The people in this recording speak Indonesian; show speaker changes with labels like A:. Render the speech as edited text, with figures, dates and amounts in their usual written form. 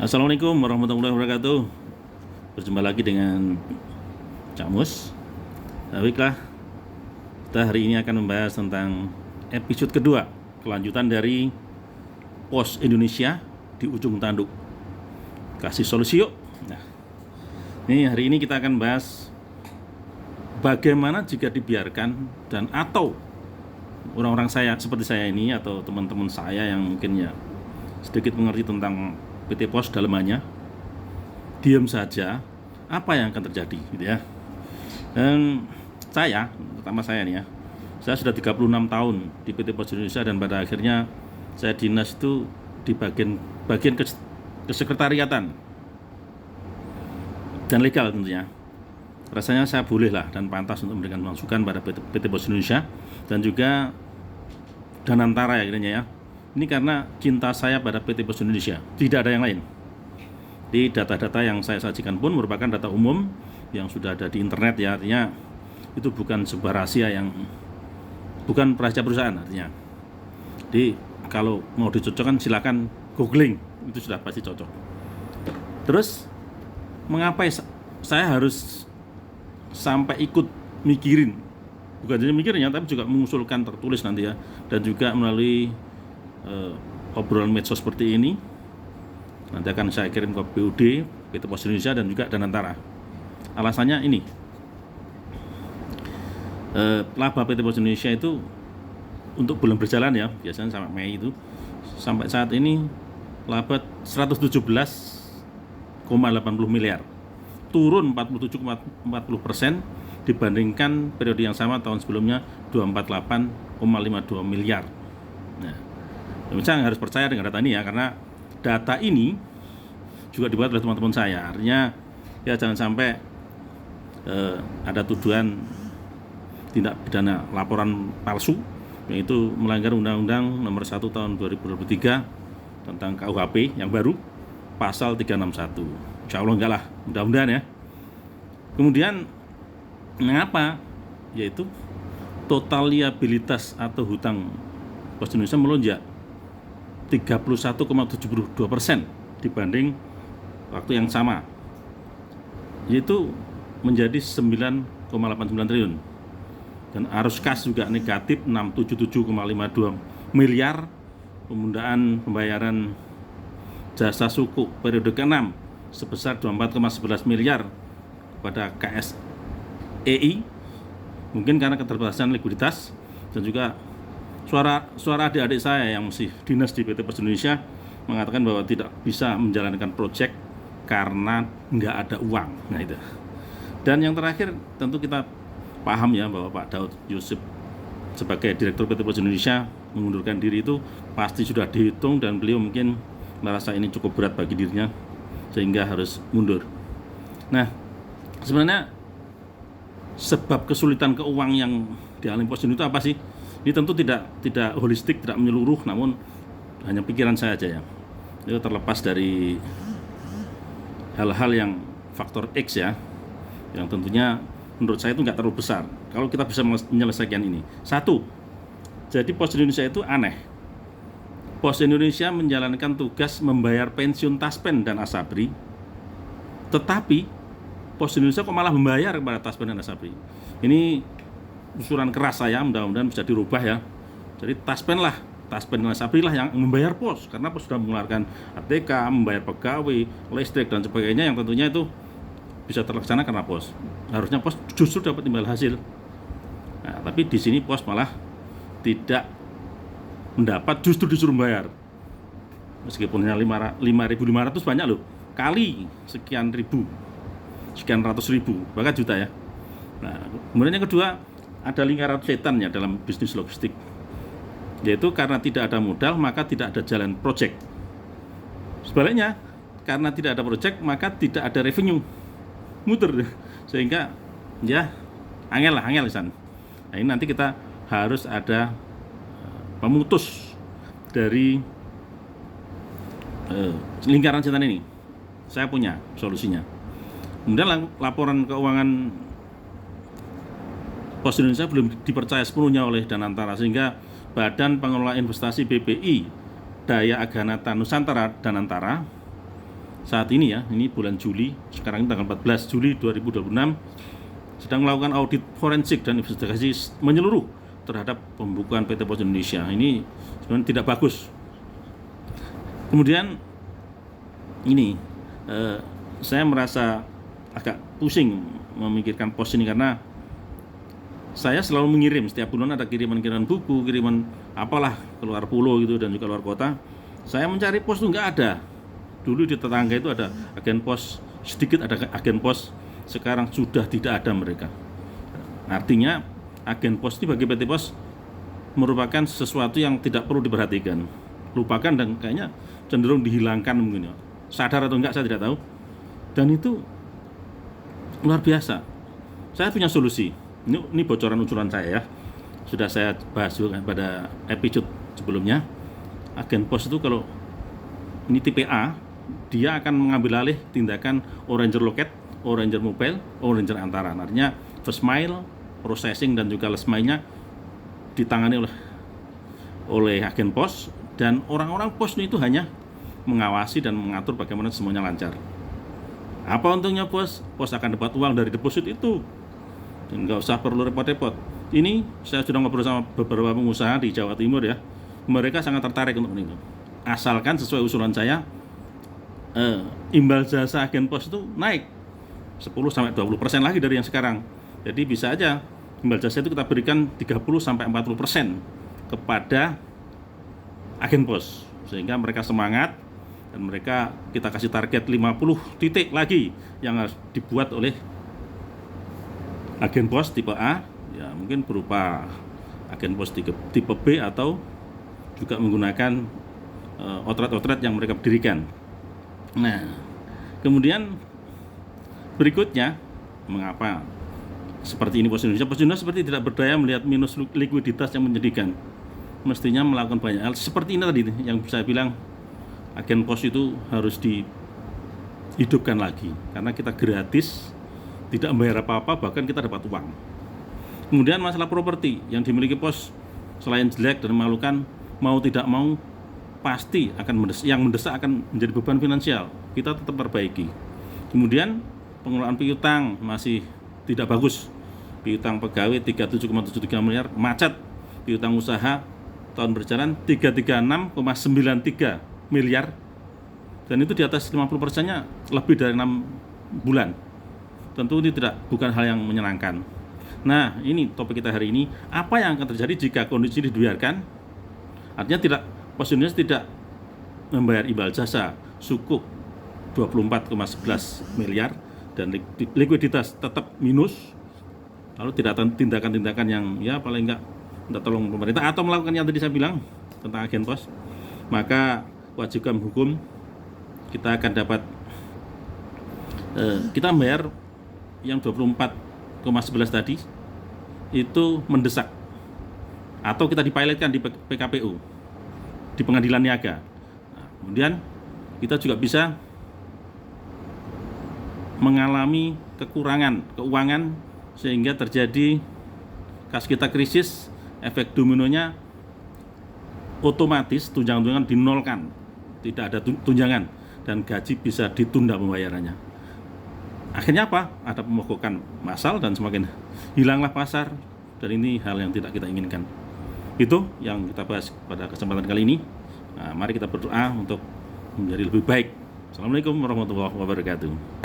A: Assalamualaikum warahmatullahi wabarakatuh. Berjumpa lagi dengan Cak Mus. Baiklah, kita hari ini akan membahas tentang episode kedua, kelanjutan dari Pos Indonesia di ujung tanduk. Kasih solusi yuk. Nah, ini hari ini kita akan bahas bagaimana jika dibiarkan dan atau orang-orang saya seperti saya ini atau teman-teman saya yang mungkin ya sedikit mengerti tentang PT Pos dalamannya, diam saja, apa yang akan terjadi gitu ya. Dan terutama saya nih ya, saya sudah 36 tahun di PT Pos Indonesia dan pada akhirnya saya dinas itu di bagian kesekretariatan dan legal tentunya. Rasanya saya boleh lah dan pantas untuk memberikan masukan pada PT Pos Indonesia dan juga Danantara ya kiranya ya. Ini karena cinta saya pada PT Pos Indonesia, tidak ada yang lain. Di data-data yang saya sajikan pun merupakan data umum yang sudah ada di internet ya, artinya itu bukan sebuah rahasia bukan rahasia perusahaan artinya. Jadi kalau mau dicocokkan silakan googling, itu sudah pasti cocok. Terus mengapa saya harus sampai ikut mikirin, bukan hanya mikirnya tapi juga mengusulkan tertulis nanti ya, dan juga melalui obrolan medsos seperti ini nanti akan saya kirim ke BUD, PT Pos Indonesia dan juga Danantara. Alasannya ini, laba PT Pos Indonesia itu untuk bulan berjalan ya, biasanya sampai Mei itu sampai saat ini laba 117,80 miliar, turun 47,40% dibandingkan periode yang sama tahun sebelumnya 248,52 miliar. Nah, misalnya harus percaya dengan data ini ya, karena data ini juga dibuat oleh teman-teman saya. Artinya ya jangan sampai ada tuduhan tindak pidana laporan palsu, yaitu melanggar Undang-Undang Nomor 1 Tahun 2023 tentang KUHP yang baru, pasal 361. Insya Allah enggak lah, mudah-mudahan ya. Kemudian mengapa? Yaitu total liabilitas atau hutang Pos Indonesia melonjak 31,72% dibanding waktu yang sama, yaitu menjadi 9,89 triliun, dan arus kas juga negatif 677,52 miliar. Penundaan pembayaran jasa suku periode ke-6 sebesar 24,11 miliar pada KSEI, mungkin karena keterbatasan likuiditas, dan juga suara adik-adik saya yang masih dinas di PT Pos Indonesia mengatakan bahwa tidak bisa menjalankan proyek karena nggak ada uang. Nah itu. Dan yang terakhir tentu kita paham ya bahwa Pak Daud Yusuf sebagai Direktur PT Pos Indonesia mengundurkan diri itu pasti sudah dihitung, dan beliau mungkin merasa ini cukup berat bagi dirinya sehingga harus mundur. Nah, sebenarnya sebab kesulitan keuangan yang dialami Pos Indonesia itu apa sih? Ini tentu tidak holistik, tidak menyeluruh, namun hanya pikiran saya aja ya. Itu terlepas dari hal-hal yang faktor X ya, yang tentunya menurut saya itu nggak terlalu besar kalau kita bisa menyelesaikan ini. Satu, jadi Pos Indonesia itu aneh. Pos Indonesia menjalankan tugas membayar pensiun Taspen dan Asabri, tetapi Pos Indonesia kok malah membayar kepada Taspen dan Asabri. Ini usulan keras saya, mudah-mudahan bisa dirubah ya. Jadi Taspen dan Asabri lah yang membayar Pos, karena Pos sudah mengeluarkan ATK, membayar pegawai, listrik dan sebagainya, yang tentunya itu bisa terlaksana karena Pos. Harusnya Pos justru dapat imbal hasil. Nah, tapi di sini Pos malah tidak mendapat, justru disuruh membayar. Meskipun hanya 5.500 banyak loh, kali sekian ribu, sekian ratus ribu, bahkan juta ya. Nah, kemudian yang kedua, ada lingkaran setan ya dalam bisnis logistik, yaitu karena tidak ada modal maka tidak ada jalan project. Sebaliknya, karena tidak ada project maka tidak ada revenue, muter, sehingga ya angel lisan. Nah, ini nanti kita harus ada pemutus dari lingkaran setan ini. Saya punya solusinya. Kemudian laporan keuangan Pos Indonesia belum dipercaya sepenuhnya oleh Danantara, sehingga Badan Pengelola Investasi BPI Daya Aganata Nusantara Danantara saat ini ya, ini bulan Juli, sekarang ini tanggal 14 Juli 2026, sedang melakukan audit forensik dan investigasi menyeluruh terhadap pembukuan PT Pos Indonesia. Ini sebenarnya tidak bagus. Kemudian ini saya merasa agak pusing memikirkan pos ini karena saya selalu mengirim, setiap bulan ada kiriman-kiriman buku, kiriman apalah keluar pulau gitu dan juga luar kota. Saya mencari pos itu nggak ada. Dulu di tetangga itu ada agen pos, sedikit ada agen pos, sekarang sudah tidak ada mereka. Artinya agen pos ini bagi PT Pos merupakan sesuatu yang tidak perlu diperhatikan, lupakan dan kayaknya cenderung dihilangkan mungkin ya. Sadar atau enggak saya tidak tahu. Dan itu luar biasa. Saya punya solusi. Ini bocoran usulan saya ya. Sudah saya bahas juga pada episode sebelumnya. Agen pos itu kalau ini tipe A, dia akan mengambil alih tindakan Oranger Loket, Oranger Mobile, Oranger Antara. Artinya first mile, processing dan juga last mile-nya ditangani oleh agen pos, dan orang-orang pos itu hanya mengawasi dan mengatur bagaimana semuanya lancar. Apa untungnya pos? Pos akan dapat uang dari deposit itu dan nggak usah perlu repot-repot. Ini saya sudah ngobrol sama beberapa pengusaha di Jawa Timur ya, mereka sangat tertarik untuk itu. Asalkan sesuai usulan saya, imbal jasa agen pos itu naik 10-20% lagi dari yang sekarang. Jadi bisa aja imbal jasa itu kita berikan 30-40% kepada agen pos, sehingga mereka semangat dan mereka kita kasih target 50 titik lagi yang harus dibuat oleh agen pos tipe A, ya mungkin berupa agen pos tipe B atau juga menggunakan outlet-outlet yang mereka dirikan. Nah, kemudian berikutnya, mengapa seperti ini Pos Indonesia? Pos Indonesia seperti tidak berdaya melihat minus likuiditas yang menyedihkan. Mestinya melakukan banyak hal seperti ini tadi yang saya bilang, agen pos itu harus dihidupkan lagi karena kita gratis, tidak membayar apa-apa, bahkan kita dapat uang. Kemudian masalah properti yang dimiliki pos selain jelek dan memalukan, mau tidak mau pasti akan yang mendesak akan menjadi beban finansial. Kita tetap perbaiki. Kemudian pengelolaan piutang masih tidak bagus. Piutang pegawai 37,73 miliar, macet. Piutang usaha tahun berjalan 336,93 miliar, dan itu di atas 50%-nya lebih dari 6 bulan. Tentu ini bukan hal yang menyenangkan. Nah, ini topik kita hari ini. Apa yang akan terjadi jika kondisi dibiarkan? Artinya Pos Indonesia tidak membayar imbal jasa sukuk 24,11 miliar dan likuiditas tetap minus, lalu tidak ada tindakan-tindakan yang ya paling enggak minta tolong pemerintah atau melakukan yang tadi saya bilang tentang agen pos, maka wajibkan hukum kita akan dapat kita membayar yang 24,11 tadi itu mendesak, atau kita dipilotkan di PKPU, di pengadilan niaga. Nah, kemudian kita juga bisa mengalami kekurangan keuangan sehingga terjadi kas kita krisis, efek dominonya otomatis tunjangan-tunjangan dinolkan, tidak ada tunjangan, dan gaji bisa ditunda pembayarannya. Akhirnya apa? Ada pemogokan massal dan semakin hilanglah pasar, dan ini hal yang tidak kita inginkan. Itu yang kita bahas pada kesempatan kali ini. Nah, mari kita berdoa untuk menjadi lebih baik. Assalamualaikum warahmatullahi wabarakatuh.